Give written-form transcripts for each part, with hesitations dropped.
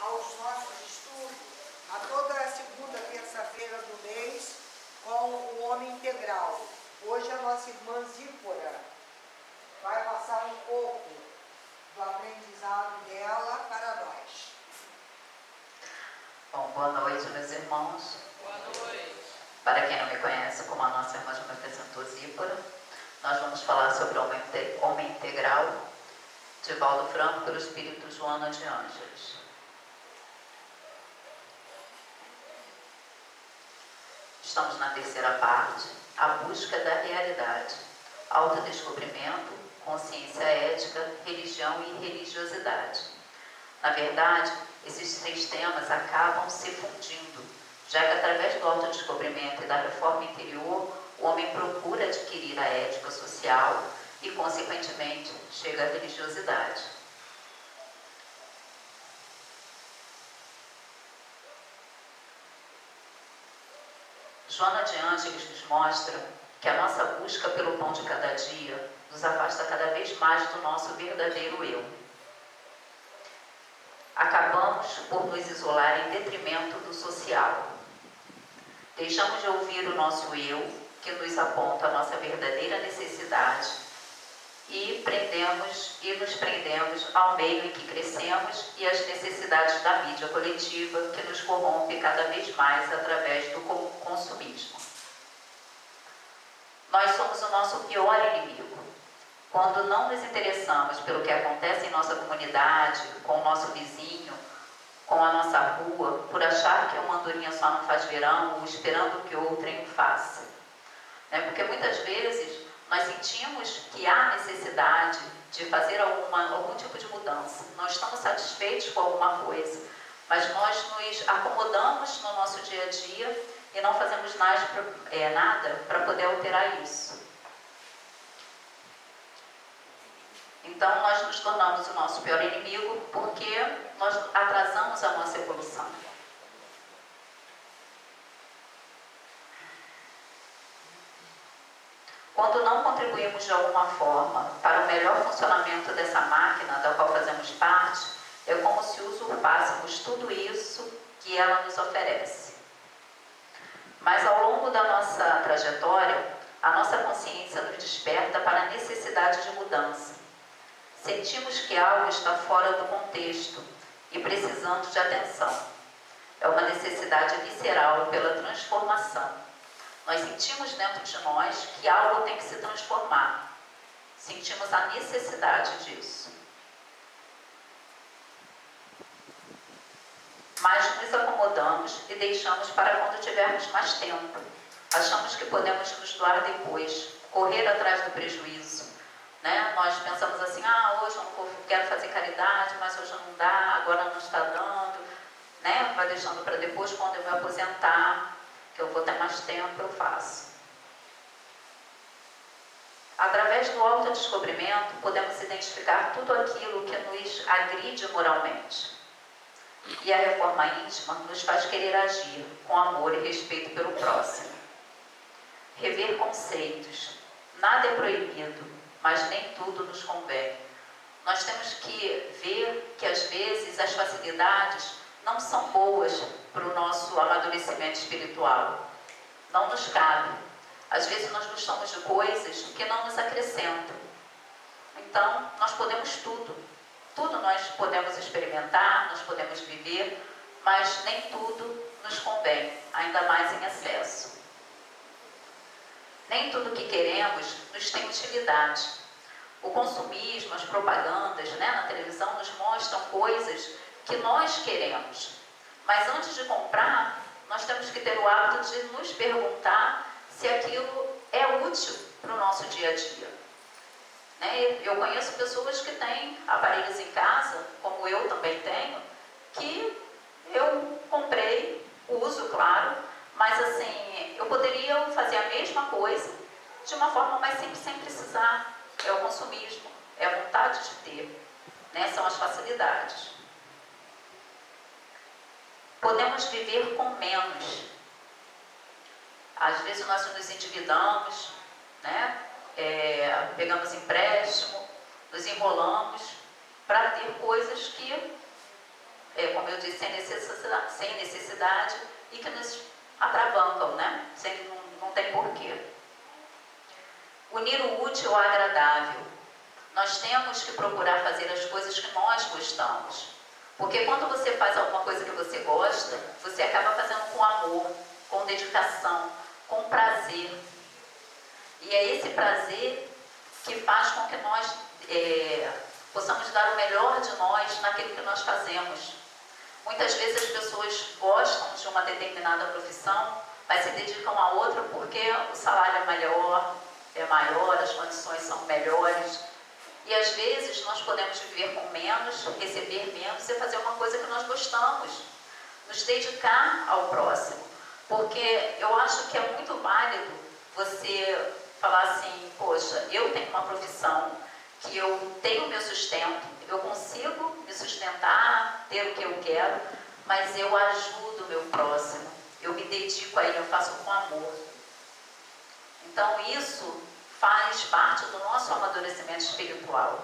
aos nossos estudos a toda a segunda terça-feira do mês com o Homem Integral. Hoje a nossa irmã Zípora vai passar um pouco do aprendizado dela para nós. Bom, boa noite, meus irmãos. Boa noite. Para quem não me conhece, como a nossa irmã já me apresentou, Zípora, nós vamos falar sobre o Homem Integral, de Valdo Franco, pelo Espírito Joana de Ângeles. Estamos na terceira parte, a busca da realidade, autodescobrimento, consciência ética, religião e religiosidade. Na verdade, esses três temas acabam se fundindo, já que através do autodescobrimento e da reforma interior, o homem procura adquirir a ética social e, consequentemente, chega à religiosidade. Joana de Ângeles nos mostra que a nossa busca pelo pão de cada dia nos afasta cada vez mais do nosso verdadeiro eu. Acabamos por nos isolar em detrimento do social. Deixamos de ouvir o nosso eu, que nos aponta a nossa verdadeira necessidade, e nos prendemos ao meio em que crescemos e às necessidades da mídia coletiva, que nos corrompe cada vez mais através do consumismo. Nós somos o nosso pior inimigo. Quando não nos interessamos pelo que acontece em nossa comunidade, com o nosso vizinho, com a nossa rua, por achar que uma andorinha só não faz verão, ou esperando que outrem o faça. Porque muitas vezes nós sentimos que há necessidade de fazer algum tipo de mudança. Não estamos satisfeitos com alguma coisa, mas nós nos acomodamos no nosso dia a dia e não fazemos nada para poder alterar isso. Então nós nos tornamos o nosso pior inimigo porque nós atrasamos a nossa evolução. Quando não contribuímos de alguma forma para o melhor funcionamento dessa máquina da qual fazemos parte, é como se usurpássemos tudo isso que ela nos oferece. Mas ao longo da nossa trajetória, a nossa consciência nos desperta para a necessidade de mudança. Sentimos que algo está fora do contexto e precisando de atenção. É uma necessidade visceral pela transformação. Nós sentimos dentro de nós que algo tem que se transformar. Sentimos a necessidade disso. Mas nos acomodamos e deixamos para quando tivermos mais tempo. Achamos que podemos nos doar depois, correr atrás do prejuízo. Nós pensamos assim, hoje eu não quero fazer caridade, mas hoje não dá, agora não está dando. Vai deixando para depois, quando eu me aposentar, que eu vou ter mais tempo, eu faço. Através do autodescobrimento, podemos identificar tudo aquilo que nos agride moralmente. E a reforma íntima nos faz querer agir com amor e respeito pelo próximo. Rever conceitos. Nada é proibido, mas nem tudo nos convém. Nós temos que ver que, às vezes, as facilidades não são boas para o nosso amadurecimento espiritual. Não nos cabe. Às vezes nós gostamos de coisas que não nos acrescentam. Então, nós podemos tudo. Tudo nós podemos experimentar, nós podemos viver, mas nem tudo nos convém, ainda mais em excesso. Nem tudo que queremos nos tem utilidade. O consumismo, as propagandas, na televisão nos mostram coisas que nós queremos. Mas antes de comprar, nós temos que ter o hábito de nos perguntar se aquilo é útil para o nosso dia a dia. Eu conheço pessoas que têm aparelhos em casa, como eu também tenho, que eu comprei, uso, claro, mas assim, eu poderia fazer a mesma coisa de uma forma mais simples, sem precisar. É o consumismo, é a vontade de ter, são as facilidades. Podemos viver com menos. Às vezes nós nos endividamos, pegamos empréstimo, nos enrolamos para ter coisas que como eu disse, sem necessidade e que nos atravancam, né? Não tem porquê. Unir o útil ao agradável. Nós temos que procurar fazer as coisas que nós gostamos. Porque quando você faz alguma coisa que você gosta, você acaba fazendo com amor, com dedicação, com prazer. E é esse prazer que faz com que nós possamos dar o melhor de nós naquilo que nós fazemos. Muitas vezes as pessoas gostam de uma determinada profissão, mas se dedicam a outra porque o salário é maior, as condições são melhores. E às vezes nós podemos viver com menos, receber menos e fazer uma coisa que nós gostamos. Nos dedicar ao próximo. Porque eu acho que é muito válido você falar assim, poxa, eu tenho uma profissão que eu tenho meu sustento, eu consigo me sustentar, ter o que eu quero, mas eu ajudo o meu próximo, eu me dedico a ele, eu faço com amor. Então isso faz parte do nosso amadurecimento espiritual.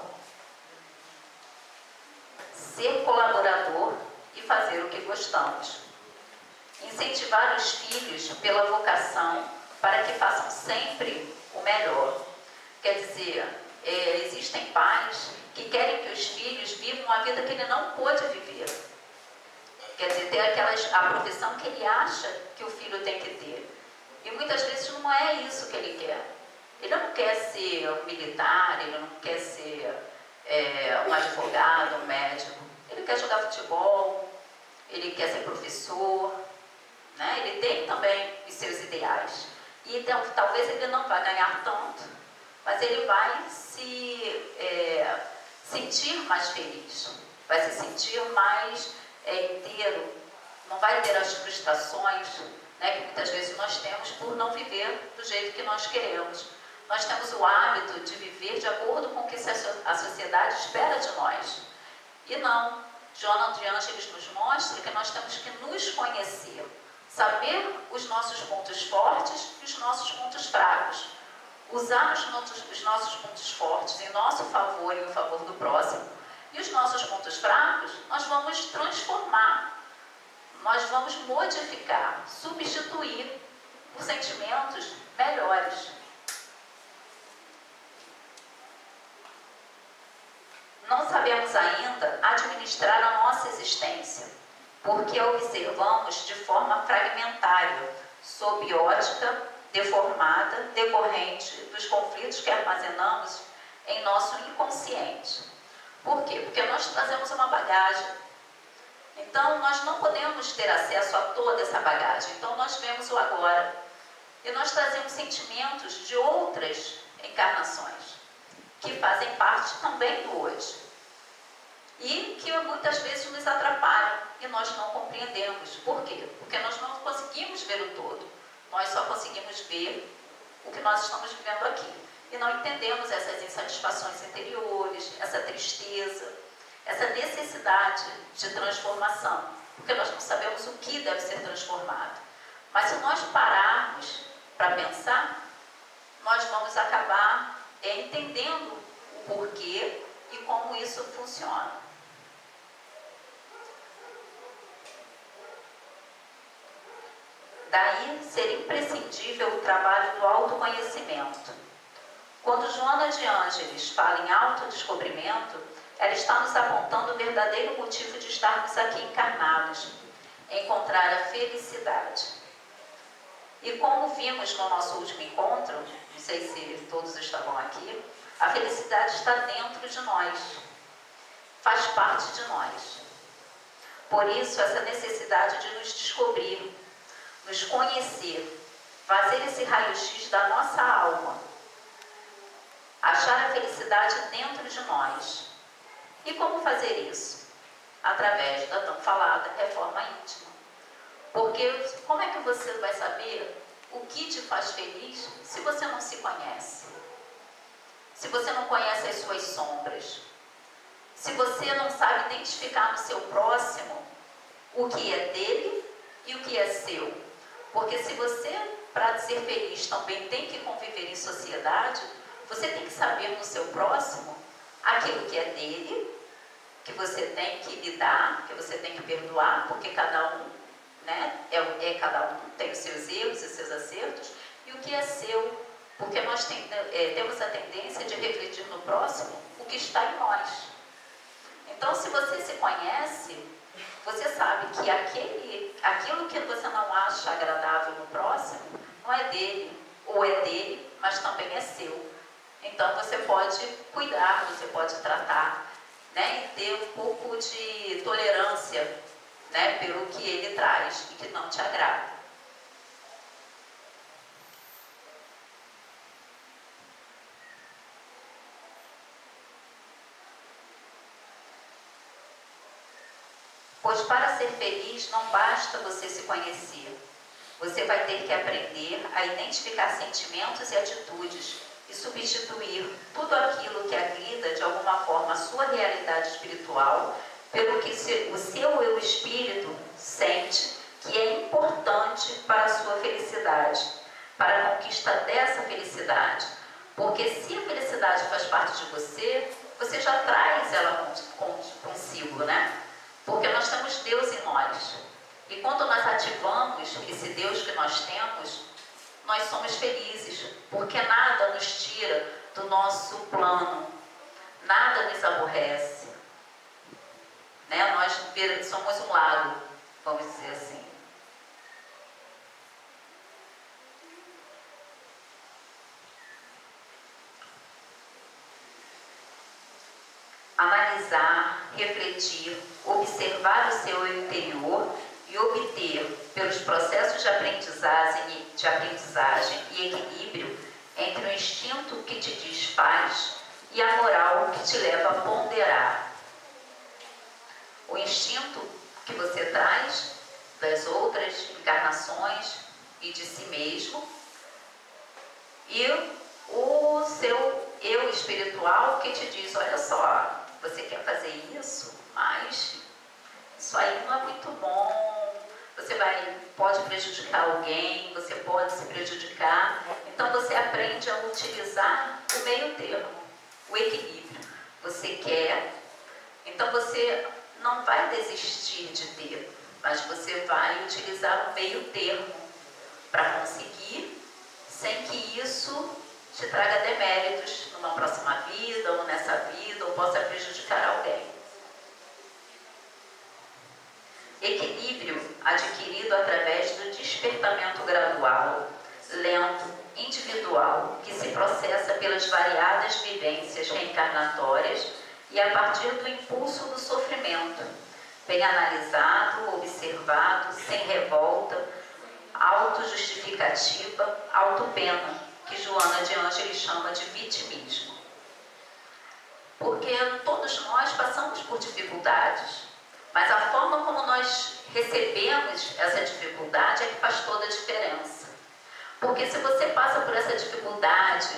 Ser colaborador e fazer o que gostamos. Incentivar os filhos pela vocação para que façam sempre o melhor. Quer dizer, existem pais que querem que os filhos vivam a vida que ele não pôde viver. Quer dizer, ter a profissão que ele acha que o filho tem que ter. E muitas vezes não é isso que ele quer. Ele não quer ser um militar, ele não quer ser um advogado, um médico. Ele quer jogar futebol, ele quer ser professor, né? Ele tem também os seus ideais. E então, talvez ele não vá ganhar tanto, mas ele vai se sentir mais feliz, vai se sentir mais inteiro, não vai ter as frustrações, né, que muitas vezes nós temos por não viver do jeito que nós queremos. Nós temos o hábito de viver de acordo com o que a sociedade espera de nós. E não. Joana de Ângeles nos mostra que nós temos que nos conhecer, saber os nossos pontos fortes e os nossos pontos fracos. Usar os nossos pontos fortes em nosso favor e em favor do próximo. E os nossos pontos fracos, nós vamos transformar, nós vamos modificar, substituir por sentimentos melhores. Não sabemos ainda administrar a nossa existência, porque a observamos de forma fragmentária, sob ótica deformada, decorrente dos conflitos que armazenamos em nosso inconsciente. Por quê? Porque nós trazemos uma bagagem. Então, nós não podemos ter acesso a toda essa bagagem. Então, nós vemos o agora. E nós trazemos sentimentos de outras encarnações, que fazem parte também do hoje. E que muitas vezes nos atrapalham e nós não compreendemos. Por quê? Porque nós não conseguimos ver o todo. Nós só conseguimos ver o que nós estamos vivendo aqui. E não entendemos essas insatisfações interiores, essa tristeza, essa necessidade de transformação. Porque nós não sabemos o que deve ser transformado. Mas se nós pararmos para pensar, nós vamos acabar entendendo o porquê e como isso funciona. Daí ser imprescindível o trabalho do autoconhecimento. Quando Joana de Ângeles fala em autodescobrimento, ela está nos apontando o verdadeiro motivo de estarmos aqui encarnados, encontrar a felicidade. E como vimos no nosso último encontro, não sei se todos estavam aqui, a felicidade está dentro de nós, faz parte de nós. Por isso, essa necessidade de nos descobrir, nos conhecer, fazer esse raio-x da nossa alma, achar a felicidade dentro de nós. E como fazer isso? Através da tão falada reforma íntima. Porque como é que você vai saber o que te faz feliz se você não se conhece? Se você não conhece as suas sombras? Se você não sabe identificar no seu próximo o que é dele e o que é seu? Porque se você, para ser feliz, também tem que conviver em sociedade, você tem que saber no seu próximo aquilo que é dele, que você tem que lidar, que você tem que perdoar, porque cada um, né, cada um tem os seus erros e os seus acertos, e o que é seu, porque nós temos a tendência de refletir no próximo o que está em nós. Então, se você se conhece, você sabe que aquilo que você não acha agradável no próximo, não é dele, ou é dele, mas também é seu. Então, você pode cuidar, você pode tratar, né, e ter um pouco de tolerância, né, pelo que ele traz e que não te agrada. Pois para ser feliz não basta você se conhecer. Você vai ter que aprender a identificar sentimentos e atitudes e substituir tudo aquilo que agrida de alguma forma a sua realidade espiritual pelo que o seu eu espírito sente que é importante para a sua felicidade, para a conquista dessa felicidade. Porque se a felicidade faz parte de você, você já traz ela consigo, né? Porque nós temos Deus em nós. E quando nós ativamos esse Deus que nós temos, nós somos felizes, porque nada nos tira do nosso plano, nada nos aborrece. Né? Nós somos um lago, vamos dizer assim. Analisar, refletir, observar o seu eu interior e obter, pelos processos de aprendizagem e equilíbrio entre o instinto que te desfaz e a moral que te leva a ponderar. O instinto que você traz das outras encarnações e de si mesmo, e o seu eu espiritual que te diz, olha só, você quer fazer isso, mas isso aí não é muito bom, você pode prejudicar alguém, você pode se prejudicar. Então você aprende a utilizar o meio termo, o equilíbrio. Você quer, então você não vai desistir de ter, mas você vai utilizar o meio termo para conseguir, sem que isso te traga deméritos numa próxima vida, ou nessa vida, ou possa prejudicar alguém. Equilíbrio adquirido através do despertamento gradual, lento, individual, que se processa pelas variadas vivências reencarnatórias e a partir do impulso do sofrimento, bem analisado, observado, sem revolta, autojustificativa, autopena, que Joana de Ângeles chama de vitimismo. Porque todos nós passamos por dificuldades, mas a forma como nós recebemos essa dificuldade é que faz toda a diferença. Porque se você passa por essa dificuldade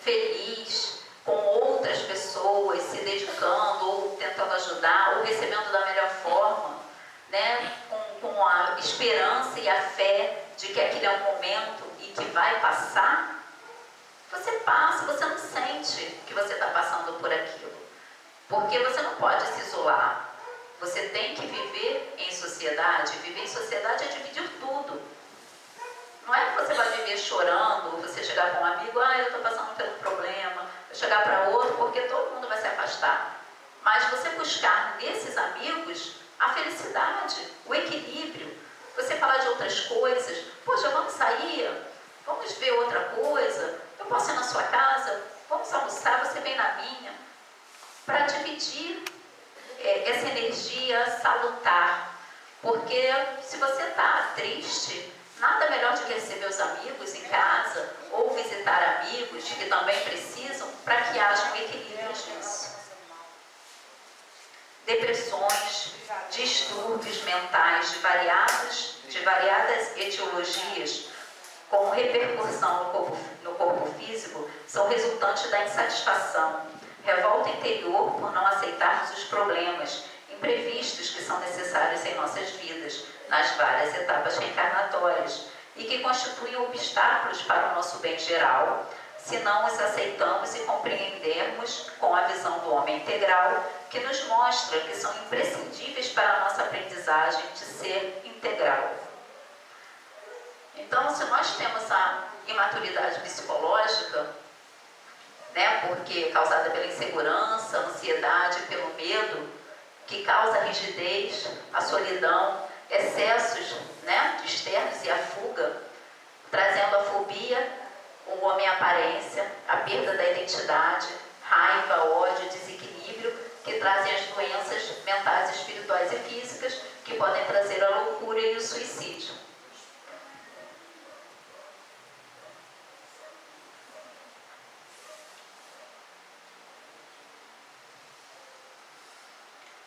feliz, com outras pessoas, se dedicando, ou tentando ajudar, ou recebendo da melhor forma, né, com a esperança e a fé de que aquele é um momento e que vai passar, você passa, você não sente que você está passando por aquilo. Porque você não pode se isolar. Você tem que viver em sociedade. Viver em sociedade é dividir tudo. Não é que você vai viver chorando, ou você chegar para um amigo, eu estou passando pelo problema, vou chegar para outro, porque todo mundo vai se afastar. Mas você buscar nesses amigos a felicidade, o equilíbrio. Você falar de outras coisas. Poxa, vamos sair, vamos ver outra coisa, eu posso ir na sua casa, vamos almoçar, você vem na minha. Para dividir essa energia salutar. Porque se você está triste, nada melhor do que receber os amigos em casa ou visitar amigos que também precisam para que haja um equilíbrio nisso. Depressões, distúrbios mentais de variadas etiologias, com repercussão no corpo físico, são resultantes da insatisfação, revolta interior por não aceitarmos os problemas imprevistos que são necessários em nossas vidas, nas várias etapas reencarnatórias, e que constituem obstáculos para o nosso bem geral, se não os aceitamos e compreendermos com a visão do homem integral que nos mostra que são imprescindíveis para a nossa aprendizagem de ser integral. Então, se nós temos a imaturidade psicológica, né, porque causada pela insegurança, ansiedade, pelo medo, que causa rigidez, a solidão, excessos, né, externos e a fuga, trazendo a fobia, o homem aparência, a perda da identidade, raiva, ódio, desequilíbrio, que trazem as doenças mentais, espirituais e físicas, que podem trazer a loucura e o suicídio.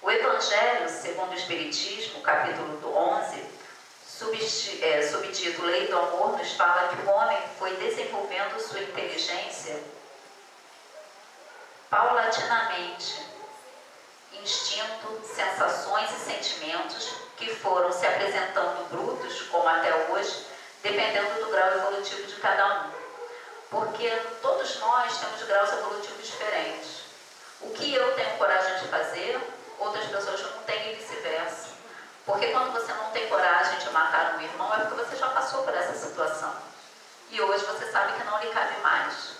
O Evangelho, segundo o Espiritismo, capítulo 11, subtítulo Lei do Amor, nos fala que o homem foi desenvolvendo sua inteligência paulatinamente, instinto, sensações e sentimentos que foram se apresentando brutos, como até hoje, dependendo do grau evolutivo de cada um. Porque todos nós temos graus evolutivos diferentes. O que eu tenho coragem de fazer, outras pessoas não têm e vice-versa. Porque quando você não tem coragem de matar um irmão, é porque você já passou por essa situação. E hoje você sabe que não lhe cabe mais.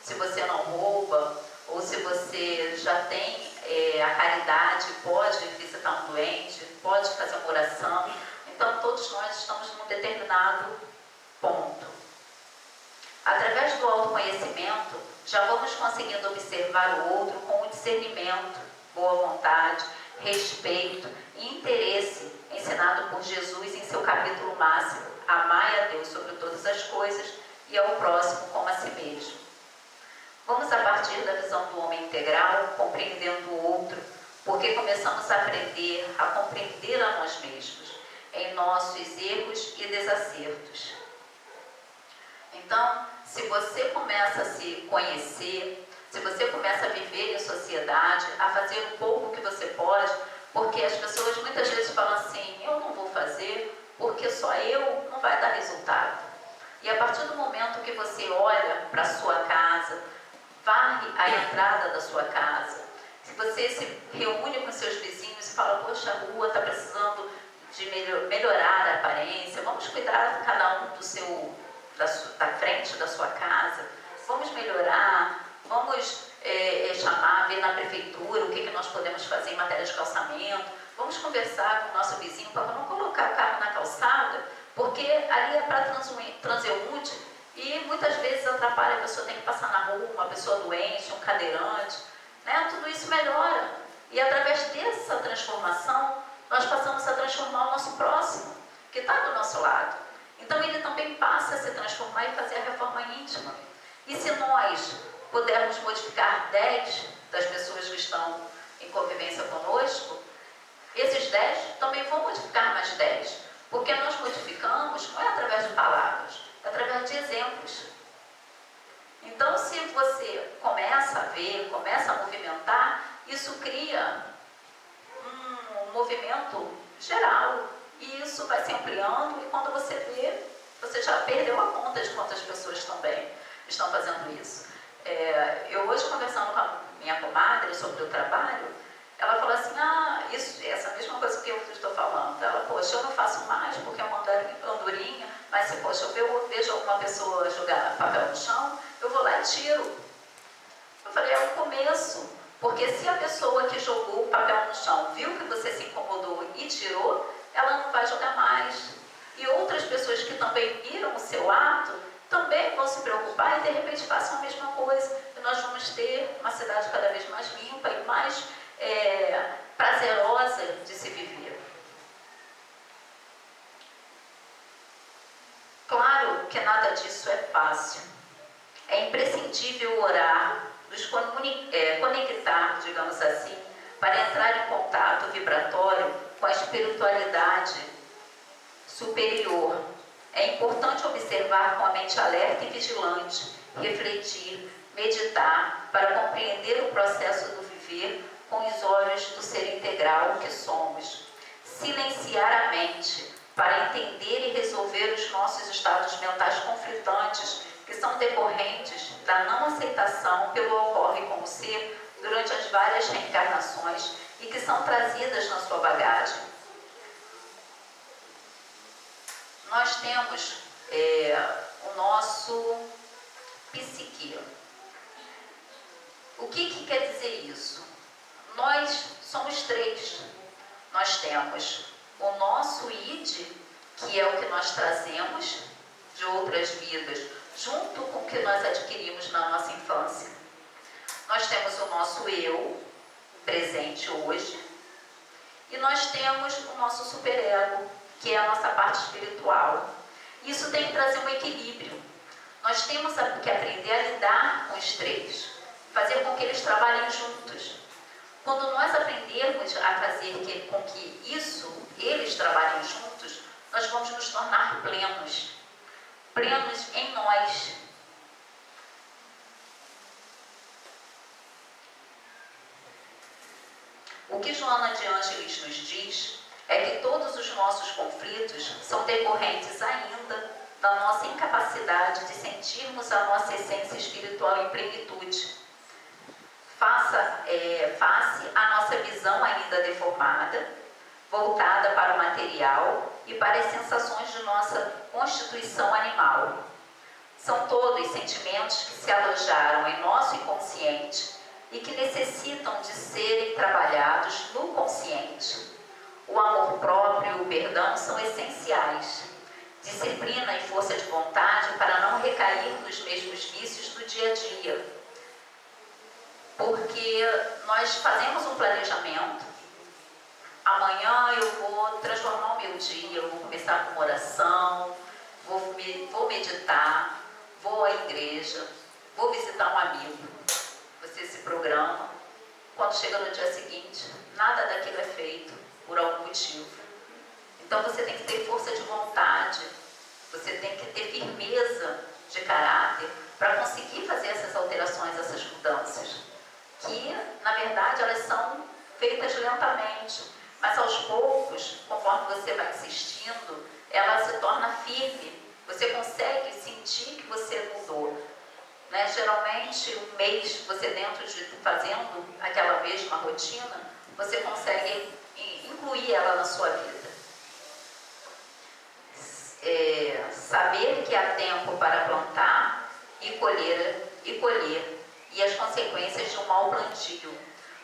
Se você não rouba, ou se você já tem a caridade, pode visitar um doente, pode fazer uma oração. Então, todos nós estamos num determinado ponto. Através do autoconhecimento, já vamos conseguindo observar o outro com o discernimento, boa vontade, respeito e interesse ensinado por Jesus em seu capítulo máximo, amai a Deus sobre todas as coisas e ao próximo como a si mesmo. Vamos, a partir da visão do homem integral, compreendendo o outro, porque começamos a aprender a compreender a nós mesmos, em nossos erros e desacertos. Então, se você começa a se conhecer, se você começa a viver em sociedade, a fazer um pouco que você pode, porque as pessoas muitas vezes falam assim, eu não vou fazer porque só eu não vai dar resultado. E a partir do momento que você olha para a sua casa, varre a entrada da sua casa, se você se reúne com seus vizinhos e fala, poxa, a rua está precisando de melhorar a aparência, vamos cuidar cada um da frente da sua casa, vamos melhorar, vamos chamar, ver na prefeitura o que nós podemos fazer em matéria de calçamento, vamos conversar com o nosso vizinho para não colocar o carro na calçada, porque ali é para transeunte e muitas vezes atrapalha, a pessoa tem que passar na rua, uma pessoa doente, um cadeirante, né? Tudo isso melhora. E através dessa transformação, nós passamos a transformar o nosso próximo, que está do nosso lado. Então ele também passa a se transformar e fazer a reforma íntima. E se nós pudermos modificar 10 das pessoas que estão em convivência conosco, esses 10 também vão modificar mais 10. Porque nós modificamos não é através de palavras, é através de exemplos. Então, se você começa a ver, começa a movimentar, isso cria um movimento geral. E isso vai se ampliando e quando você vê, você já perdeu a conta de quantas pessoas também estão fazendo isso. Eu hoje, conversando com a minha comadre sobre o trabalho, ela falou assim, essa mesma coisa que eu estou falando. Ela, poxa, eu não faço mais porque é uma andorinha, mas se, poxa, eu vejo alguma pessoa jogar papel no chão, eu vou lá e tiro. Eu falei, é o começo, porque se a pessoa que jogou o papel no chão viu que você se incomodou e tirou, ela não vai jogar mais. E outras pessoas que também viram o seu ato, também vão se preocupar e de repente façam a mesma coisa. E nós vamos ter uma cidade cada vez mais limpa e mais prazerosa de se viver. Claro que nada disso é fácil. É imprescindível orar, nos conectar, digamos assim, para entrar em contato vibratório com a espiritualidade superior. É importante observar com a mente alerta e vigilante, refletir, meditar, para compreender o processo do viver com os olhos do ser integral que somos. Silenciar a mente, para entender e resolver os nossos estados mentais conflitantes, que são decorrentes da não aceitação pelo ocorre como ser durante as várias reencarnações e que são trazidas na sua bagagem. Nós temos o nosso psique. O que quer dizer isso? Nós somos três. Nós temos o nosso id, que é o que nós trazemos de outras vidas, junto com o que nós adquirimos na nossa infância. Nós temos o nosso eu, presente hoje, e nós temos o nosso superego, que é a nossa parte espiritual. Isso tem que trazer um equilíbrio. Nós temos que aprender a lidar com os três, fazer com que eles trabalhem juntos. Quando nós aprendermos a fazer com que eles trabalhem juntos, nós vamos nos tornar plenos em nós. O que Joana de Ângeles nos diz é que todos os nossos conflitos são decorrentes ainda da nossa incapacidade de sentirmos a nossa essência espiritual em plenitude. Face à nossa visão ainda deformada, voltada para o material e para as sensações de nossa constituição animal. São todos sentimentos que se alojaram em nosso inconsciente e que necessitam de serem trabalhados no consciente. O amor próprio e o perdão são essenciais. Disciplina e força de vontade para não recair nos mesmos vícios do dia a dia. Porque nós fazemos um planejamento. Amanhã eu vou transformar o meu dia, eu vou começar com uma oração, vou meditar, vou à igreja, vou visitar um amigo. Você se programa. Quando chega no dia seguinte, nada daquilo é feito por algum motivo. Então você tem que ter força de vontade, você tem que ter firmeza de caráter para conseguir fazer essas alterações, essas mudanças. Que, na verdade, elas são feitas lentamente, mas aos poucos, conforme você vai insistindo, ela se torna firme. Você consegue sentir que você mudou. Né? Geralmente, um mês, você dentro de fazendo aquela mesma rotina, você consegue incluir ela na sua vida. Saber que há tempo para plantar e colher, e as consequências de um mau plantio.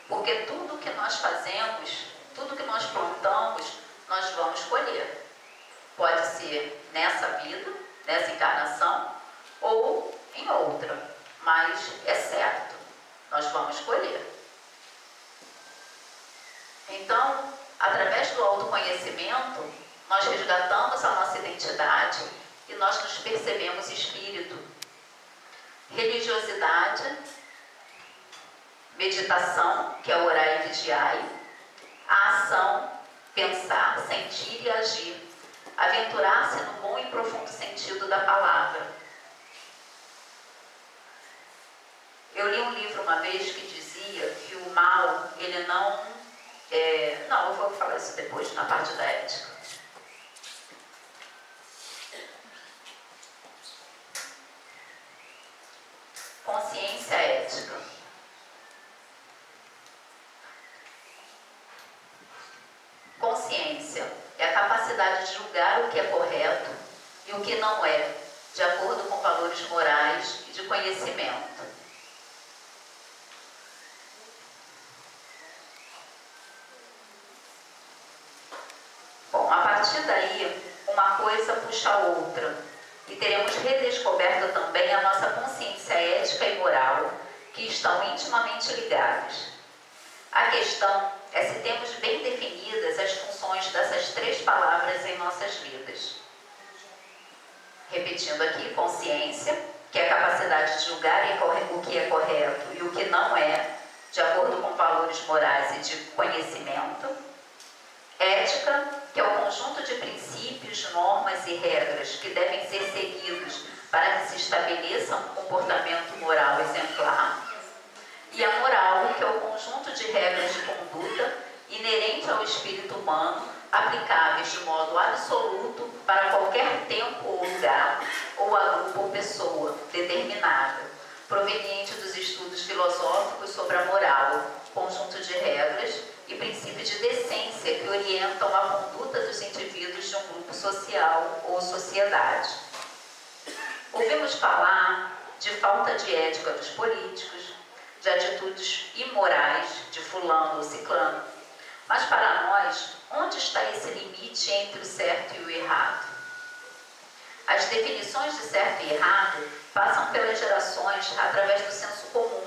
Porque tudo que nós fazemos, tudo que nós plantamos, nós vamos colher. Pode ser nessa vida, nessa encarnação, ou em outra. Mas é certo, nós vamos colher. Então, através do autoconhecimento, nós resgatamos a nossa identidade e nós nos percebemos espírito. Religiosidade, meditação, que é orar e vigiar, a ação, pensar, sentir e agir, aventurar-se no bom e profundo sentido da palavra. Eu li um livro uma vez que dizia que o mal, ele não... eu vou falar isso depois, na parte da ética. Consciência ética. Consciência é a capacidade de julgar o que é correto e o que não é, de acordo com valores morais e de conhecimento. Bom, a partir daí, uma coisa puxa a outra. E teremos redescoberto também a nossa consciência ética e moral, que estão intimamente ligadas. A questão é se temos bem definidas as funções dessas três palavras em nossas vidas. Repetindo aqui, consciência, que é a capacidade de julgar o que é correto e o que não é, de acordo com valores morais e de conhecimento. Ética, que é o conjunto de princípios, normas e regras que devem ser seguidos para que se estabeleça um comportamento moral exemplar. E a moral, que é o conjunto de regras de conduta inerente ao espírito humano, aplicáveis de modo absoluto para qualquer tempo ou lugar, ou a grupo ou pessoa determinada, proveniente dos estudos filosóficos sobre a moral, conjunto de regras e princípio de decência que orientam a conduta dos indivíduos de um grupo social ou sociedade. Ouvimos falar de falta de ética dos políticos, de atitudes imorais de fulano ou ciclano, mas para nós, onde está esse limite entre o certo e o errado? As definições de certo e errado passam pelas gerações através do senso comum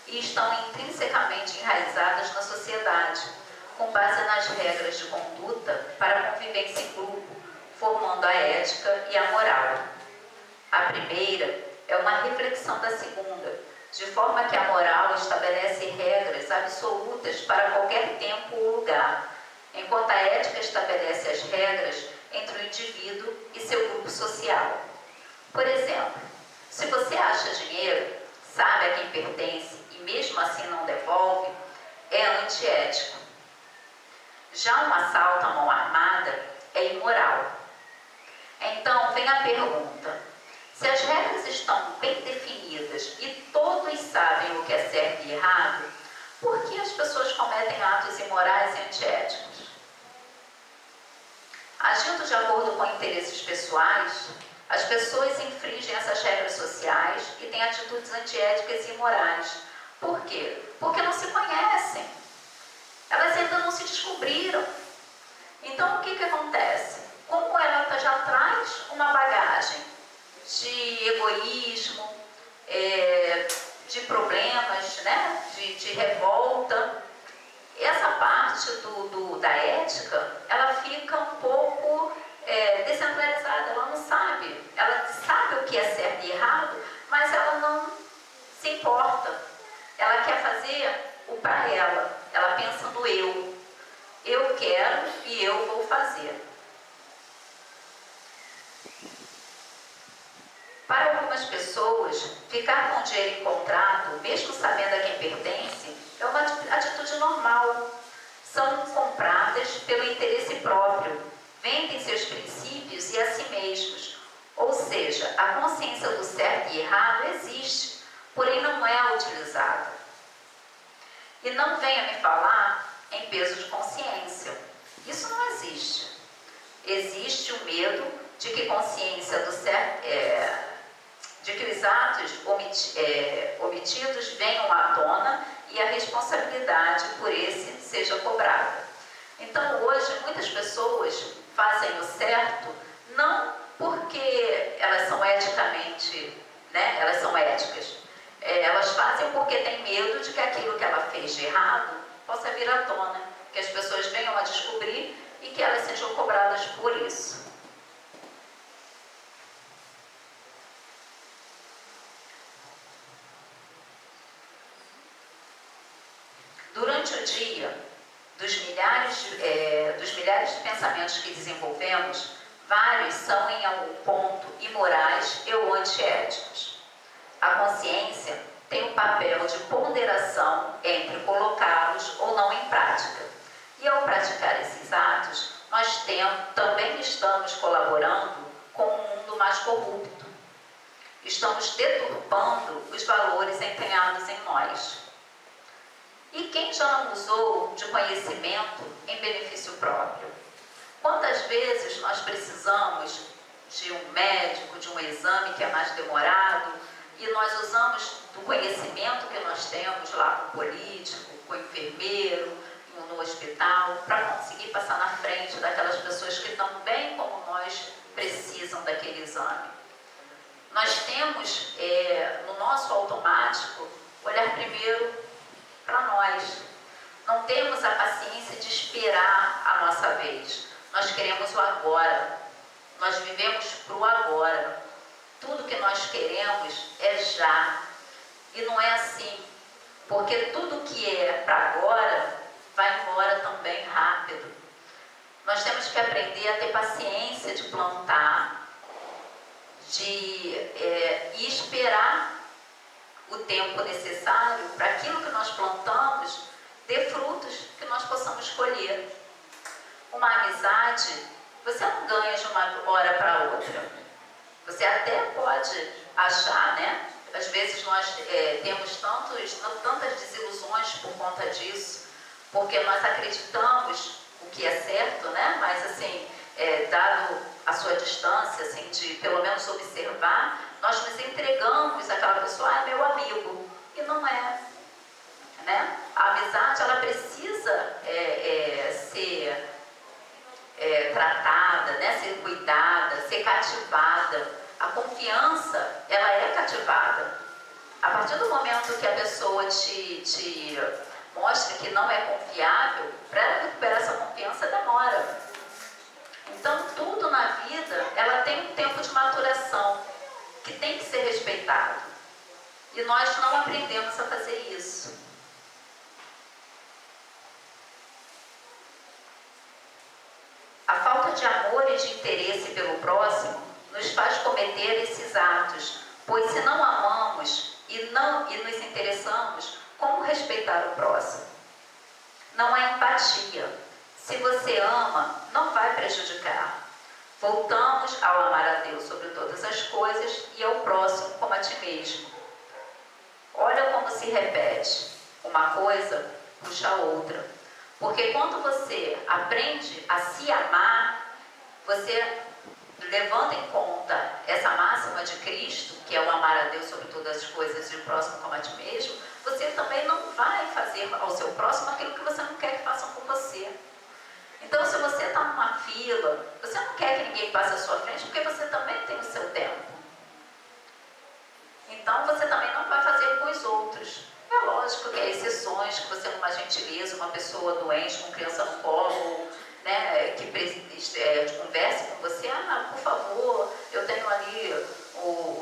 e estão intrinsecamente enraizadas na sociedade, com base nas regras de conduta para a convivência em grupo, formando a ética e a moral. A primeira é uma reflexão da segunda, de forma que a moral estabelece regras absolutas para qualquer tempo ou lugar, enquanto a ética estabelece as regras entre o indivíduo e seu grupo social. Por exemplo, se você acha dinheiro, sabe a quem pertence e mesmo assim não devolve, é antiético. Já um assalto à mão armada é imoral. Então vem a pergunta: se as regras estão bem definidas e todos sabem o que é certo e errado, por que as pessoas cometem atos imorais e antiéticos? Agindo de acordo com interesses pessoais, as pessoas infringem essas regras sociais e têm atitudes antiéticas e imorais. Por quê? Porque não se conhecem. Elas ainda não se descobriram. Então, o que acontece? Como ela já traz uma bagagem de egoísmo, de problemas, né? de revolta, essa parte da ética, ela fica um pouco descentralizada, ela não sabe. Ela sabe o que é certo e errado, mas ela não se importa. Ela quer fazer o para ela. Ela pensa no eu. Eu quero e eu vou fazer. Para algumas pessoas, ficar com o dinheiro encontrado, mesmo sabendo a quem pertence, é uma atitude normal. São compradas pelo interesse próprio, vendem seus princípios e a si mesmos. Ou seja, a consciência do certo e errado existe, porém não é utilizada. E não venha me falar em peso de consciência. Isso não existe. Existe o medo de que consciência do certo, de que os atos omitidos venham à tona e a responsabilidade por esse seja cobrada. Então, hoje, muitas pessoas fazem o certo não porque elas são eticamente, né, elas são éticas. Elas fazem porque têm medo de que aquilo que ela fez de errado possa vir à tona, que as pessoas venham a descobrir e que elas sejam cobradas por isso. Durante o dia, dos milhares de pensamentos que desenvolvemos, vários são em algum ponto imorais ou antiéticos. A consciência tem o papel de ponderação entre colocá-los ou não em prática. E ao praticar esses atos, nós também estamos colaborando com um mundo mais corrupto. Estamos deturpando os valores empenhados em nós. E quem já não usou de conhecimento em benefício próprio? Quantas vezes nós precisamos de um médico, de um exame que é mais demorado, e nós usamos do conhecimento que nós temos lá com o político, com o enfermeiro, no hospital, para conseguir passar na frente daquelas pessoas que também, como nós, precisam daquele exame. Nós temos, no nosso automático, olhar primeiro para nós. Não temos a paciência de esperar a nossa vez. Nós queremos o agora. Nós vivemos para o agora. Tudo que nós queremos é já. E não é assim. Porque tudo que é para agora vai embora também rápido. Nós temos que aprender a ter paciência de plantar, e esperar o tempo necessário para aquilo que nós plantamos ter frutos que nós possamos colher. Uma amizade, você não ganha de uma hora para outra. Você até pode achar, né, Às vezes nós temos tantas desilusões por conta disso, porque nós acreditamos o que é certo, né? Mas assim, dado a sua distância, assim, de pelo menos observar, nós nos entregamos àquela pessoa, é meu amigo, e não é, né? A amizade, ela precisa ser tratada, né? Ser cuidada, ser cativada. A confiança, ela é cativada. A partir do momento que a pessoa te mostra que não é confiável, para ela recuperar essa confiança demora. Então, tudo na vida, ela tem um tempo de maturação que tem que ser respeitado. E nós não aprendemos a fazer isso. A falta de amor e de interesse pelo próximo nos faz cometer esses atos, pois se não amamos e nos interessamos, como respeitar o próximo? Não há empatia. Se você ama, não vai prejudicar. Voltamos ao amar a Deus sobre todas as coisas e ao próximo como a ti mesmo. Olha como se repete. Uma coisa puxa a outra. Porque quando você aprende a se amar, você levando em conta essa máxima de Cristo, que é o amar a Deus sobre todas as coisas e o próximo como a ti mesmo, você também não vai fazer ao seu próximo aquilo que você não quer que façam com você. Então, se você está numa fila, você não quer que ninguém passe à sua frente, porque você também tem o seu tempo. Então, você também não vai fazer com os outros. É lógico que há exceções, que você, numa gentileza, uma pessoa doente, com criança no colo, né, que converse com você, por favor, eu tenho ali,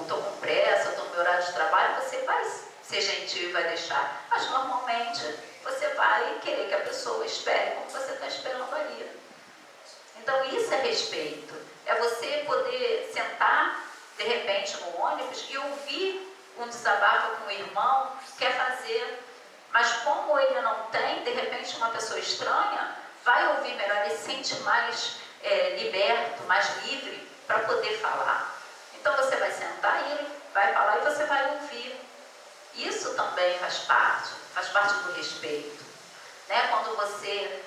estou com pressa, estou no meu horário de trabalho, você vai ser gentil e vai deixar. Mas, normalmente, você vai querer que a pessoa espere como você está esperando ali. Então, isso é respeito. É você poder sentar, de repente, no ônibus e ouvir um desabafo com o irmão que quer fazer. Mas como ele não tem, de repente, uma pessoa estranha vai ouvir melhor, ele se sente mais liberto, mais livre para poder falar. Então, você vai sentar e ele vai falar e você vai ouvir. Isso também faz parte do respeito. Né? Quando você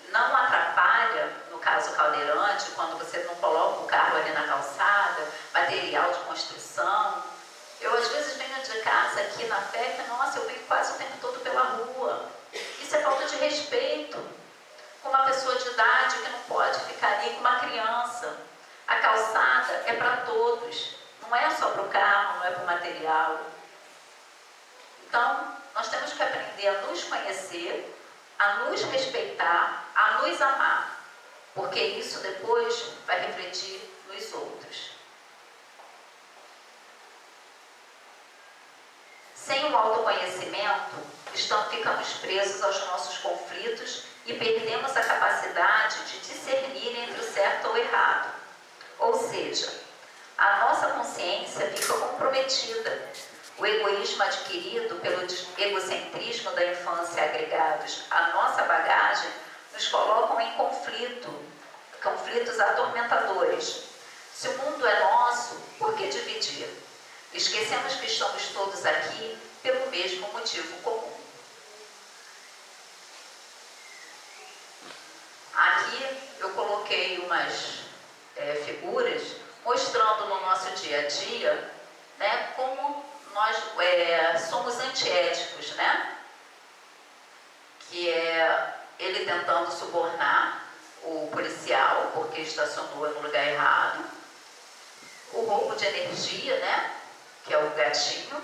não atrapalha, no caso cadeirante, quando você não coloca o carro ali na calçada, material de construção. Eu às vezes venho de casa aqui na fé e, nossa, eu venho quase o tempo todo pela rua. Isso é falta de respeito com uma pessoa de idade que não pode ficar ali, com uma criança. A calçada é para todos, não é só para o carro, não é para o material. Então, nós temos que aprender a nos conhecer, a nos respeitar, a nos amar, porque isso depois vai refletir nos outros. Sem o autoconhecimento, ficamos presos aos nossos conflitos e perdemos a capacidade de discernir entre o certo ou o errado. Ou seja, a nossa consciência fica comprometida. O egoísmo adquirido pelo egocentrismo da infância agregados à nossa bagagem nos colocam em conflitos atormentadores. Se o mundo é nosso, por que dividir? Esquecemos que estamos todos aqui pelo mesmo motivo comum. Aqui eu coloquei umas figuras mostrando no nosso dia a dia, né, como nós somos antiéticos, né? Que é ele tentando subornar o policial porque estacionou no lugar errado, o roubo de energia, né? Que é o gatinho,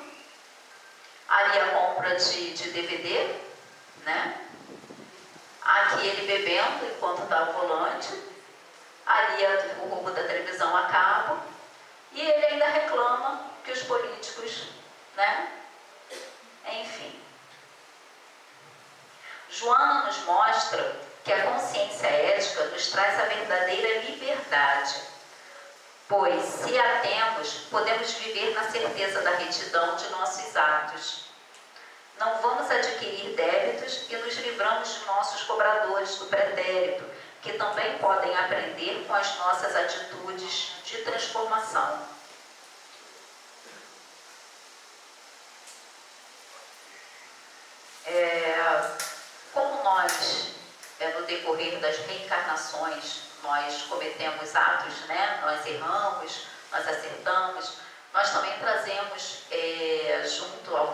ali a compra de DVD, né? Aqui ele bebendo enquanto está ao volante, ali o roubo da televisão a cabo, e ele ainda reclama que os políticos, né? Enfim. Joana nos mostra que a consciência ética nos traz a verdadeira liberdade, pois, se a temos, podemos viver na certeza da retidão de nossos atos. Não vamos adquirir débitos e nos livramos de nossos cobradores do pretérito, que também podem aprender com as nossas atitudes de transformação. Como nós, no decorrer das reencarnações, nós cometemos atos, né? Nós erramos, nós acertamos, nós também trazemos junto à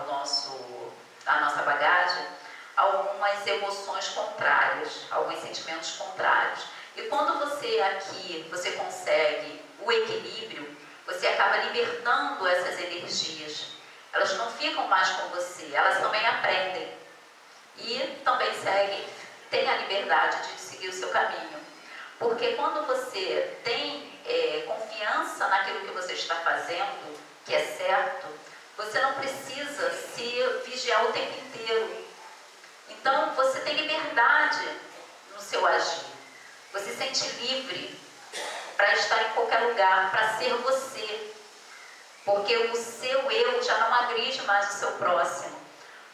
nossa bagagem algumas emoções contrárias, alguns sentimentos contrários. E quando você consegue o equilíbrio, você acaba libertando essas energias. Elas não ficam mais com você, elas também aprendem. E também têm a liberdade de seguir o seu caminho. Porque quando você tem confiança naquilo que você está fazendo, que é certo, você não precisa se vigiar o tempo inteiro. Então, você tem liberdade no seu agir. Você se sente livre para estar em qualquer lugar, para ser você. Porque o seu eu já não agride mais o seu próximo.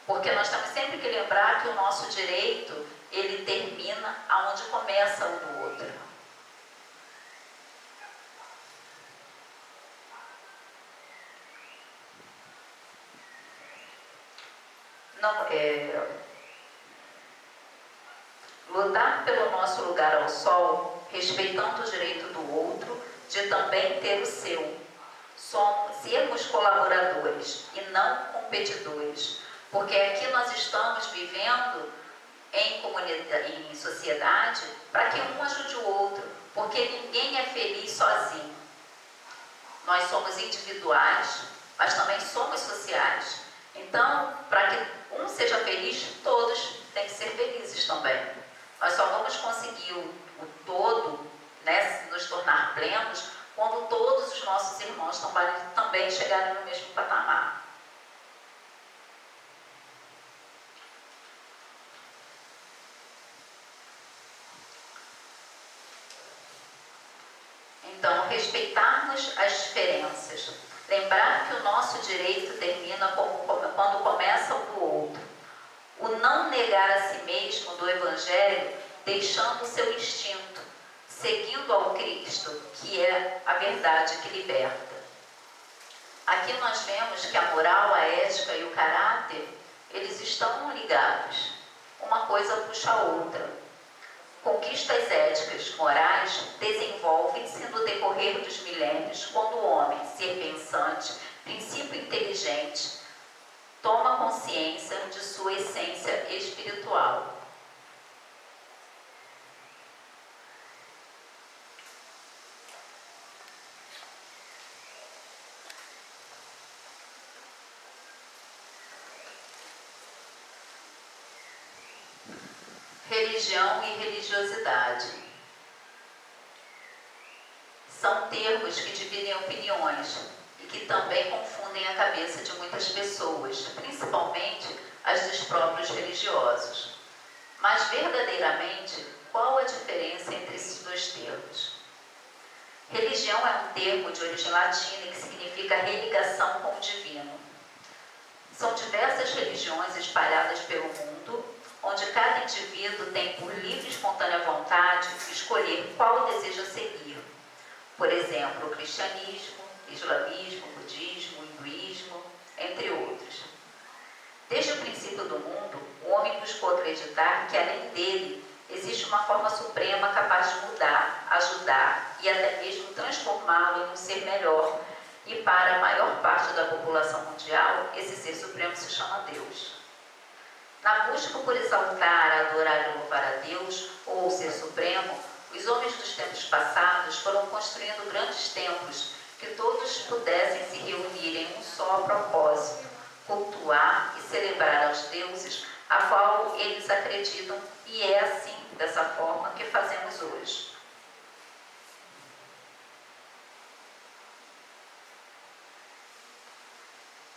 Porque nós temos sempre que lembrar que o nosso direito, ele termina aonde começa o do outro. Lutar pelo nosso lugar ao sol, respeitando o direito do outro, de também ter o seu. Sermos colaboradores e não competidores, porque aqui nós estamos vivendo em comunidade, em sociedade, para que um ajude o outro, porque ninguém é feliz sozinho. Nós somos individuais, mas também somos sociais. Então, para que um seja feliz, todos têm que ser felizes também. Nós só vamos conseguir o todo, né, nos tornar plenos, quando todos os nossos irmãos também chegarem no mesmo patamar. Então, respeitarmos as diferenças. Lembrar que o nosso direito termina quando começa o do outro. O não negar a si mesmo do Evangelho, deixando o seu instinto, seguindo ao Cristo, que é a verdade que liberta. Aqui nós vemos que a moral, a ética e o caráter, eles estão ligados. Uma coisa puxa a outra. Conquistas éticas, morais, desenvolvem-se no decorrer dos milênios, quando o homem, ser pensante, princípio inteligente, toma consciência de sua essência espiritual. Religião e religiosidade são termos que dividem opiniões e que também confundem a cabeça de muitas pessoas, principalmente as dos próprios religiosos. Mas, verdadeiramente, qual a diferença entre esses dois termos? Religião é um termo de origem latina que significa religação com o divino. São diversas religiões espalhadas pelo mundo, onde cada indivíduo tem, por livre e espontânea vontade, escolher qual deseja seguir. Por exemplo, o cristianismo, islamismo, budismo, hinduísmo, entre outros. Desde o princípio do mundo, o homem buscou acreditar que, além dele, existe uma forma suprema capaz de mudar, ajudar e até mesmo transformá-lo em um ser melhor. E para a maior parte da população mundial, esse ser supremo se chama Deus. Na busca por exaltar, adorar e louvar a Deus, ou o Ser Supremo, os homens dos tempos passados foram construindo grandes templos que todos pudessem se reunir em um só propósito, cultuar e celebrar aos deuses a qual eles acreditam, e é assim, dessa forma, que fazemos hoje.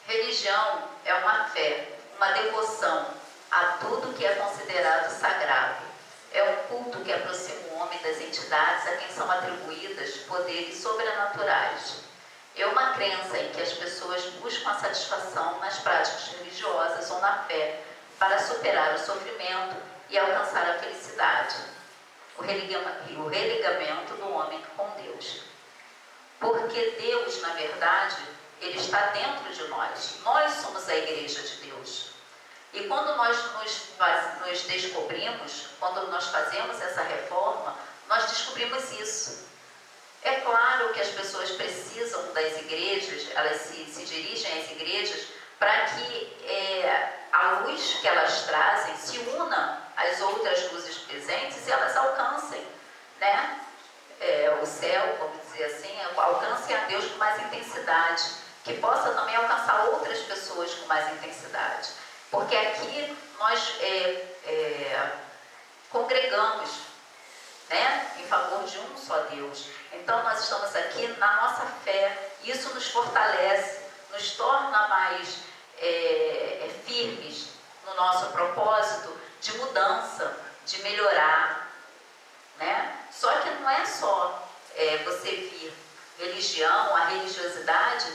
Religião é uma fé, uma devoção a tudo que é considerado sagrado. É um culto que aproxima o homem das entidades a quem são atribuídas poderes sobrenaturais. É uma crença em que as pessoas buscam a satisfação nas práticas religiosas ou na fé para superar o sofrimento e alcançar a felicidade. O religamento do homem com Deus. Porque Deus, na verdade, Ele está dentro de nós. Nós somos a Igreja de Deus. E quando nós nos descobrimos, quando nós fazemos essa reforma, nós descobrimos isso. É claro que as pessoas precisam das igrejas, elas se dirigem às igrejas para que a luz que elas trazem se una às outras luzes presentes e elas alcancem, né? O céu, vamos dizer assim, alcancem a Deus com mais intensidade, que possa também alcançar outras pessoas com mais intensidade. Porque aqui nós congregamos, né, em favor de um só Deus. Então nós estamos aqui na nossa fé, isso nos fortalece, nos torna mais firmes no nosso propósito de mudança, de melhorar, né? Só que não é só você vir religião, a religiosidade,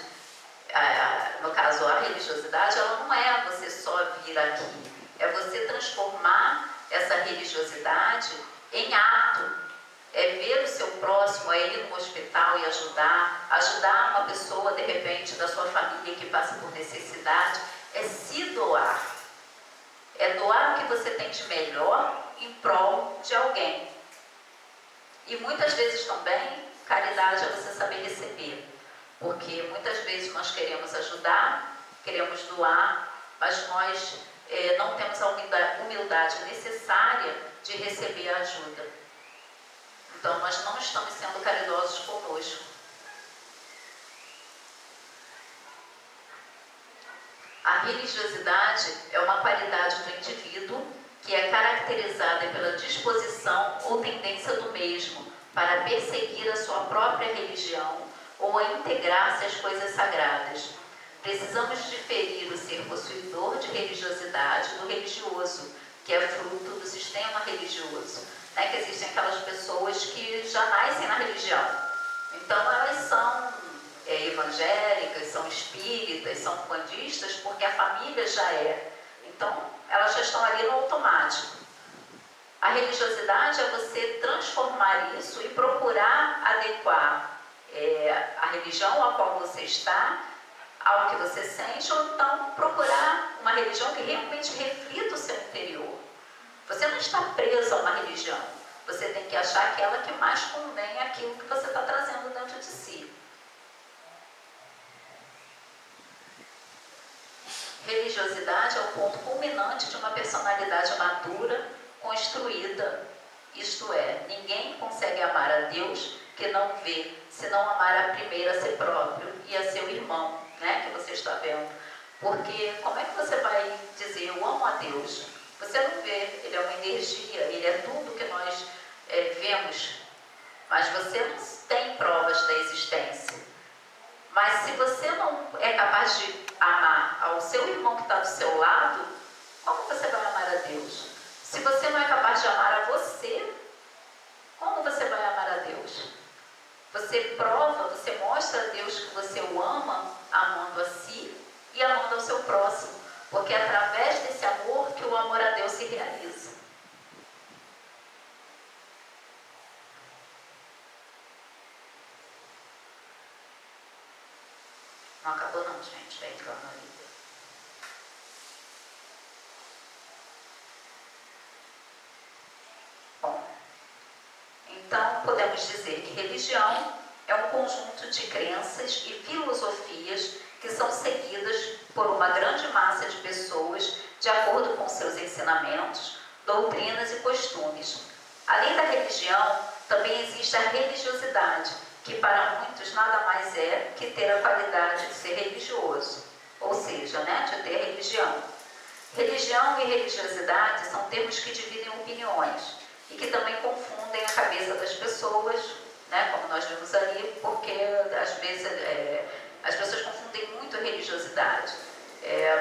no caso a religiosidade, ela não é você só vir aqui, é você transformar essa religiosidade em ato. É ver o seu próximo, é ir no hospital e ajudar uma pessoa, de repente, da sua família que passa por necessidade, é se doar. É doar o que você tem de melhor em prol de alguém. E muitas vezes também, caridade é você saber receber. Porque muitas vezes nós queremos ajudar, queremos doar, mas nós não temos a humildade necessária de receber a ajuda. Então, nós não estamos sendo caridosos conosco. A religiosidade é uma qualidade do indivíduo que é caracterizada pela disposição ou tendência do mesmo para perseguir a sua própria religião ou a integrar-se às coisas sagradas. Precisamos diferir o ser possuidor de religiosidade do religioso, que é fruto do sistema religioso. Que existem aquelas pessoas que já nascem na religião. Então elas são evangélicas, são espíritas, são umbandistas, porque a família já é. Então elas já estão ali no automático. A religiosidade é você transformar isso e procurar adequar a religião a qual você está ao que você sente, ou então procurar uma religião que realmente reflita o seu interior. Você não está preso a uma religião. Você tem que achar aquela que mais convém àquilo que você está trazendo dentro de si. Religiosidade é o ponto culminante de uma personalidade madura, construída. Isto é, ninguém consegue amar a Deus que não vê, se não amar a primeiro a si próprio e a seu irmão, né, que você está vendo. Porque como é que você vai dizer, eu amo a Deus? Você não vê, ele é uma energia, ele é tudo que nós vemos, mas você não tem provas da existência. Mas se você não é capaz de amar ao seu irmão que está do seu lado, como você vai amar a Deus? Se você não é capaz de amar a você, como você vai amar a Deus? Você prova, você mostra a Deus que você o ama, amando a si e amando ao seu próximo. Porque é através desse amor que o amor a Deus se realiza. Não acabou não, gente. Vai entrando ali. Bom, então podemos dizer que religião é um conjunto de crenças e filosofias que são seguidas por uma grande massa de pessoas de acordo com seus ensinamentos, doutrinas e costumes. Além da religião, também existe a religiosidade, que para muitos nada mais é que ter a qualidade de ser religioso, ou seja, de ter religião. Religião e religiosidade são termos que dividem opiniões e que também confundem a cabeça das pessoas, como nós vimos ali, porque às vezes as pessoas confundem muito a religiosidade.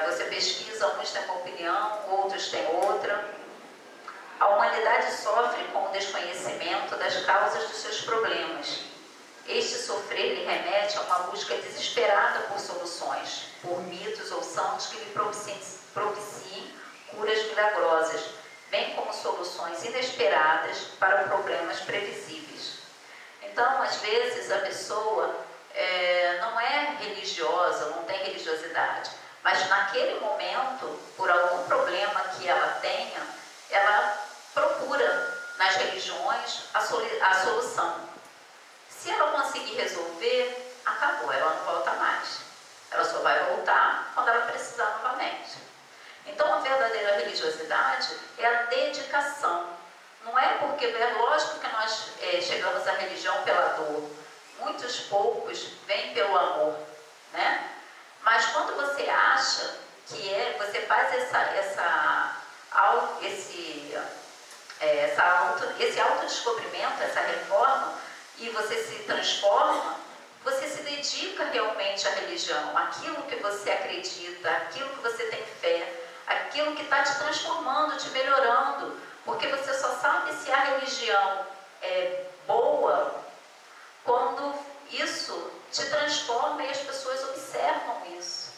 Você pesquisa, uns têm uma opinião, outros têm outra. A humanidade sofre com o desconhecimento das causas dos seus problemas. Este sofrer lhe remete a uma busca desesperada por soluções, por mitos ou santos que lhe propiciem curas milagrosas, bem como soluções inesperadas para problemas previsíveis. Então, às vezes, a pessoa não é religiosa, não tem religiosidade, Mas naquele momento, por algum problema que ela tenha, ela procura nas religiões a solução. Se ela conseguir resolver, acabou, ela não volta mais. Ela só vai voltar quando ela precisar novamente. Então, a verdadeira religiosidade é a dedicação. Não é porque, é lógico que nós chegamos à religião pela dor. Muitos poucos vêm pelo amor, né? Mas quando você acha que você faz esse autodescobrimento, essa reforma, e você se transforma, você se dedica realmente à religião, aquilo que você acredita, aquilo que você tem fé, aquilo que está te transformando, te melhorando, porque você só sabe se a religião é boa quando isso te transforma e as pessoas observam isso.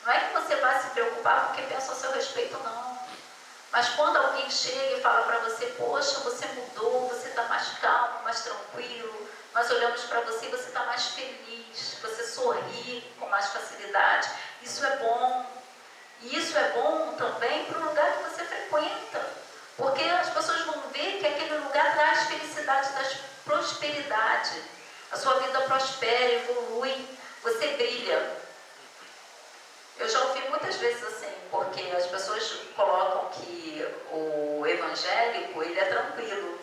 Não é que você vai se preocupar porque pensa a seu respeito, não. Mas quando alguém chega e fala para você, poxa, você mudou, você está mais calmo, mais tranquilo, nós olhamos para você e você está mais feliz, você sorri com mais facilidade, isso é bom. E isso é bom também para o lugar que você frequenta, porque as pessoas vão ver que aquele lugar traz felicidade, traz prosperidade. A sua vida prospera, evolui, você brilha. Eu já ouvi muitas vezes assim, porque as pessoas colocam que o evangélico, ele é tranquilo.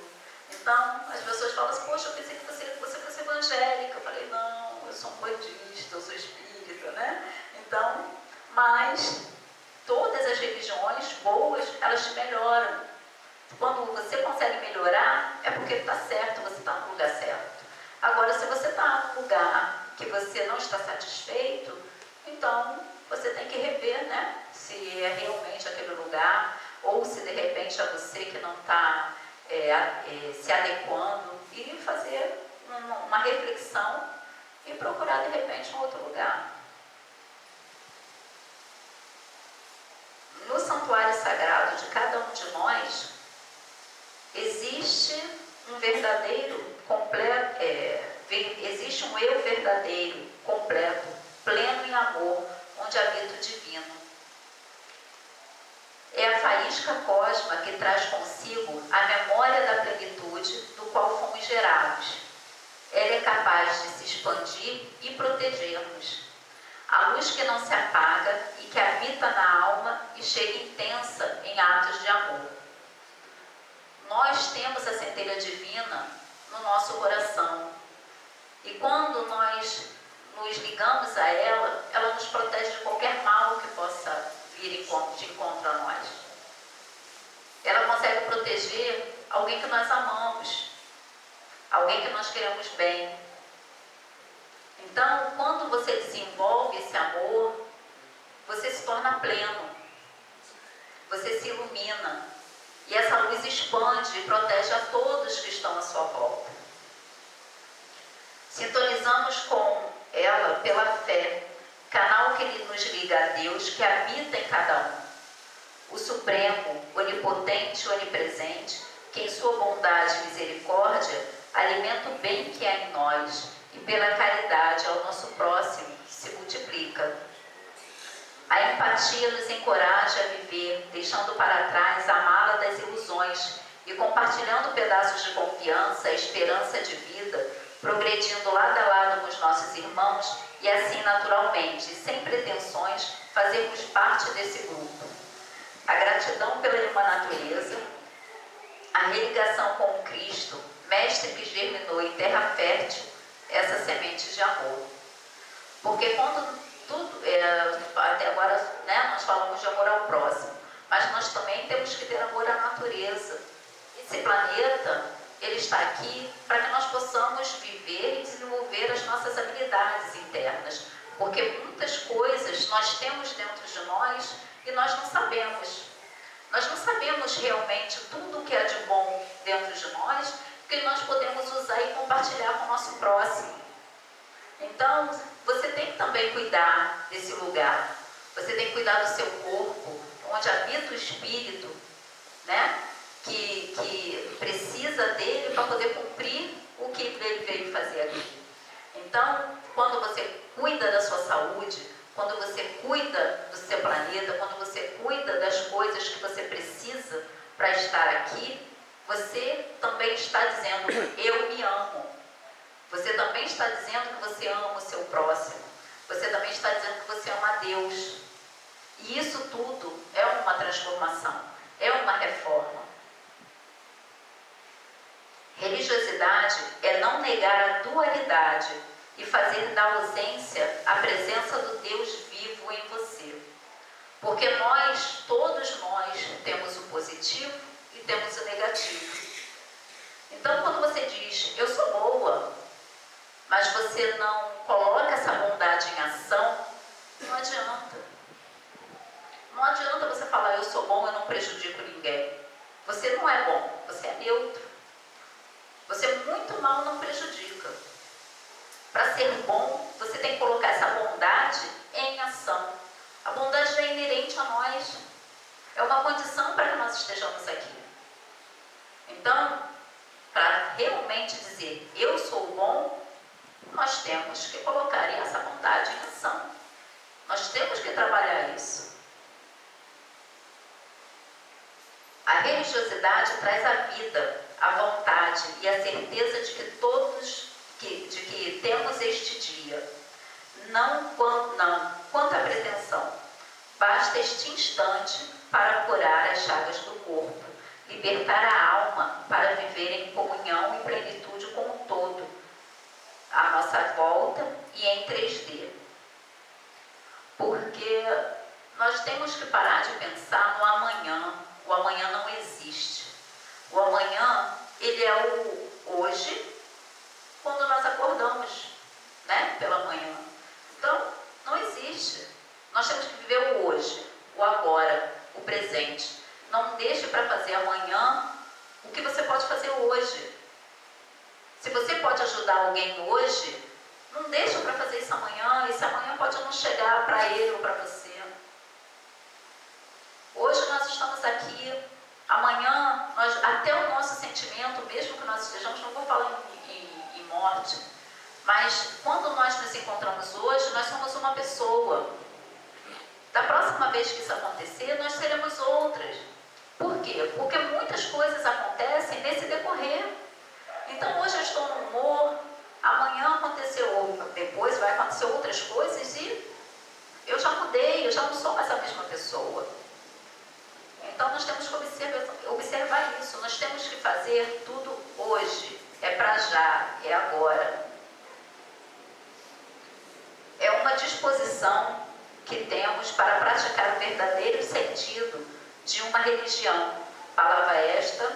Então, as pessoas falam assim, poxa, eu pensei que você fosse evangélica. Eu falei, não, eu sou um budista, eu sou espírita, né? Então, mas todas as religiões boas, elas te melhoram. Quando você consegue melhorar, é porque está certo, você está no lugar certo. Agora, se você está num lugar que você não está satisfeito, então você tem que rever, né? Se é realmente aquele lugar, ou se de repente é você que não está se adequando, e fazer uma reflexão e procurar de repente um outro lugar. No santuário sagrado de cada um de nós, existe um verdadeiro completo, existe um eu verdadeiro, completo, pleno em amor, onde habita o divino. É a faísca cósmica que traz consigo a memória da plenitude do qual fomos gerados. Ela é capaz de se expandir e proteger-nos. A luz que não se apaga e que habita na alma e chega intensa em atos de amor. Nós temos a centelha divina no nosso coração. E quando nós nos ligamos a ela, ela nos protege de qualquer mal que possa vir de encontro a nós. Ela consegue proteger alguém que nós amamos, alguém que nós queremos bem. Então, quando você desenvolve esse amor, você se torna pleno, você se ilumina, e essa luz expande e protege a todos que estão à sua volta. Sintonizamos com ela pela fé, canal que nos liga a Deus, que habita em cada um. O Supremo, onipotente e onipresente, que em sua bondade e misericórdia alimenta o bem que há em nós e pela caridade ao nosso próximo se multiplica. A empatia nos encoraja a viver, deixando para trás a mala das ilusões e compartilhando pedaços de confiança, esperança de vida, progredindo lado a lado com os nossos irmãos e assim naturalmente, sem pretensões, fazermos parte desse grupo. A gratidão pela irmã natureza, a religação com o Cristo, mestre que germinou em terra fértil essa semente de amor. Porque quando até agora, né, nós falamos de amor ao próximo, mas nós também temos que ter amor à natureza. Esse planeta, ele está aqui para que nós possamos viver e desenvolver as nossas habilidades internas, porque muitas coisas nós temos dentro de nós e nós não sabemos. Nós não sabemos realmente tudo o que é de bom dentro de nós, que nós podemos usar e compartilhar com o nosso próximo. Então, você tem que também cuidar desse lugar. Você tem que cuidar do seu corpo, onde habita o espírito, né? Que precisa dele para poder cumprir o que ele veio fazer aqui. Então, quando você cuida cuida da sua saúde, quando você cuida do seu planeta, quando você cuida das coisas que você precisa para estar aqui, você também está dizendo, eu me amo. Você também está dizendo que você ama o seu próximo. Você também está dizendo que você ama a Deus. E isso tudo é uma transformação, é uma reforma. Religiosidade é não negar a dualidade e fazer da ausência a presença do Deus vivo em você. Porque nós, todos nós, temos o positivo e temos o negativo. Então, quando você diz, eu sou boa, mas você não coloca essa bondade em ação, não adianta. Não adianta você falar, eu sou bom, eu não prejudico ninguém. Você não é bom, você é neutro. Você muito mal não prejudica. Para ser bom, você tem que colocar essa bondade em ação. A bondade é inerente a nós. É uma condição para que nós estejamos aqui. Então, para realmente dizer, eu sou bom, nós temos que colocar essa bondade em ação. Nós temos que trabalhar isso. A religiosidade traz a vida, a vontade e a certeza de que temos este dia. Não quanto à pretensão. Basta este instante para curar as chagas do corpo, libertar a alma para viver em comunhão e plenitude com o todo, à nossa volta e em 3D. Porque nós temos que parar de pensar no amanhã. O amanhã não existe. O amanhã, ele é o hoje, quando nós acordamos, né, pela manhã. Então, não existe. Nós temos que viver o hoje, o agora, o presente. Não deixe para fazer amanhã o que você pode fazer hoje. Se você pode ajudar alguém hoje, não deixe para fazer isso amanhã. Esse amanhã pode não chegar para ele ou para você. Hoje nós estamos aqui, amanhã, até o nosso sentimento, mesmo que nós estejamos, não vou falar em morte, mas quando nós nos encontramos hoje, nós somos uma pessoa. Da próxima vez que isso acontecer, nós seremos outras. Por quê? Porque muitas coisas acontecem nesse decorrer. Então hoje eu estou no humor, amanhã aconteceu, depois vai acontecer outras coisas e eu já mudei, eu já não sou mais a mesma pessoa. Então nós temos que observar isso, nós temos que fazer tudo hoje, é para já, é agora. É uma disposição que temos para praticar o verdadeiro sentido de uma religião. Palavra esta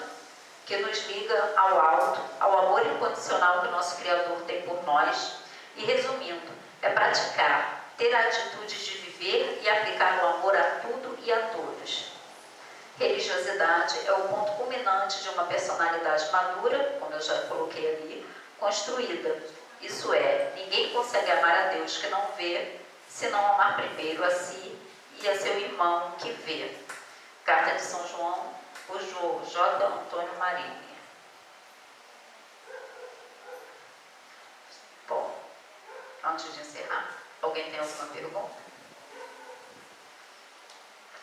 que nos liga ao alto, ao amor incondicional que o nosso Criador tem por nós. E resumindo, é praticar, ter a atitude de viver e aplicar o amor a tudo e a todos. Religiosidade é o ponto culminante de uma personalidade madura, como eu já coloquei ali, construída. Isso é, ninguém consegue amar a Deus que não vê, se não amar primeiro a si e a seu irmão que vê. Carta de São João, por J. Antônio Marini. Bom, antes de encerrar, alguém tem alguma pergunta?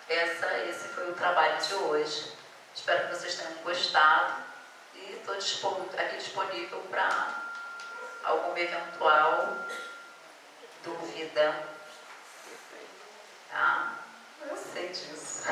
Esse foi o trabalho de hoje. Espero que vocês tenham gostado e estou aqui disponível para alguma eventual dúvida. Tá? Eu sei disso.